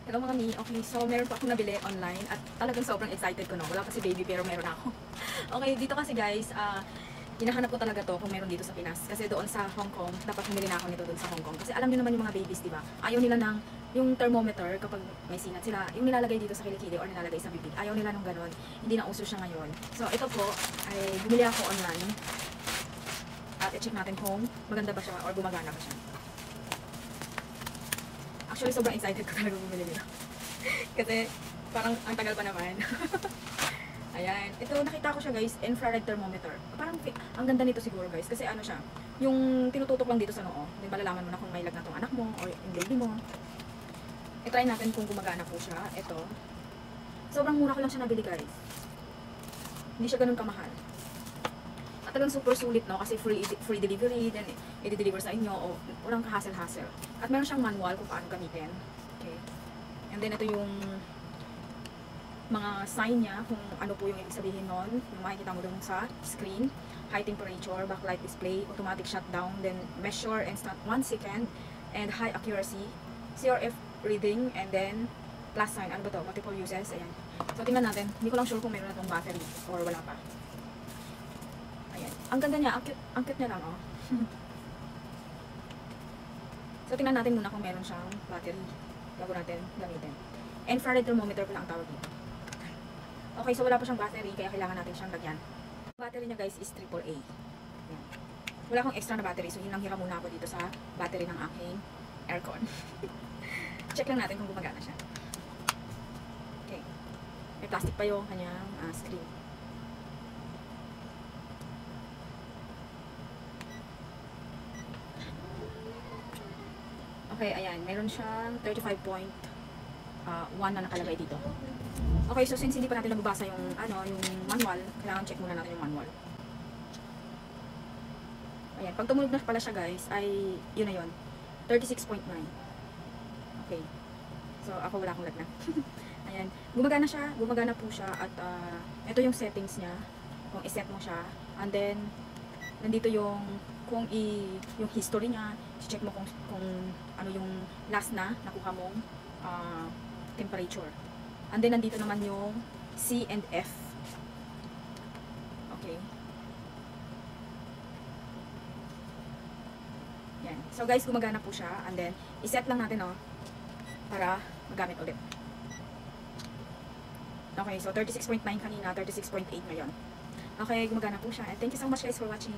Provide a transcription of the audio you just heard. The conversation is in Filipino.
Hello mga mi. Okay, so meron pa akong nabili online at talagang sobrang excited ko, no. Wala pa si baby pero meron ako. Okay, dito kasi guys, hinahanap ko talaga to kung meron dito sa Pinas. Kasi doon sa Hong Kong, dapat bumili na ako nito doon sa Hong Kong. Kasi alam niyo naman yung mga babies, di ba? Ayaw nila ng yung thermometer kapag may sinat sila, yung nilalagay dito sa kilikili or nilalagay sa bibig. Ayaw nila nung ganon. Hindi na uso siya ngayon. So ito po ay bumili ako online. At i-check natin kung maganda ba siya or gumagana ba siya. Actually, sobrang excited ko talaga bumili nila. Kasi, parang ang tagal pa naman. Ayan. Ito, nakita ko siya guys, infrared thermometer. Parang, ang ganda nito siguro guys. Kasi ano siya, yung tinututok lang dito sa noo. Then malalaman mo na kung may lagnat tong anak mo or yung baby mo. I-try natin kung gumagana po siya. Ito. Sobrang mura ko lang siya nabili guys. Hindi siya ganun kamahal. At talagang super sulit, no? Kasi free delivery, then i-deliver sa inyo, o walang ka-hassle-hassle. At meron siyang manual kung paano gamitin. Okay. And then ito yung mga sign niya, kung ano po yung ibig sabihin nun. Yung makikita mo dun sa screen. High temperature, backlight display, automatic shutdown, then measure instant 1 second, and high accuracy, CRF reading, and then plus sign. Ano ba to? Multiple uses. Ayan. So tingnan natin. Hindi ko lang sure kung meron na itong battery or wala pa. Ayan. Ang ganda niya, ang cute niya lang, oh. So, tingnan natin muna kung meron siyang battery bago natin gamitin. Infrared thermometer pala ang tawag dito. Okay, so wala pa siyang battery, kaya kailangan natin siyang lagyan. Ang battery niya guys is AAA. Ayan. Wala akong extra na battery, so hinanghira muna ako dito sa battery ng aking aircon. Check lang natin kung gumagana siya. Okay. May plastic pa yung kanyang screen. Okay, ayan. Meron siyang 35.1 na nakalagay dito. Okay, so since hindi pa natin nababasa yung, yung manual, kailangan check muna natin yung manual. Ayan. Pag tumunog na pala siya, guys, ay, yun na yun. 36.9. Okay. So, ako wala akong lagnat. Ayan. Gumagana siya. Gumagana po siya. At, ito yung settings niya. Kung iset mo siya. And then, nandito yung yung history niya, check mo kung ano yung last na nakuha mong temperature. And then nandito naman yung C and F. Okay. Yan. So guys, gumagana po siya. And then, iset lang natin, para magamit ulit. Okay, so 36.9 kanina, 36.8 ngayon. Okay, gumagana po siya. And thank you so much guys for watching.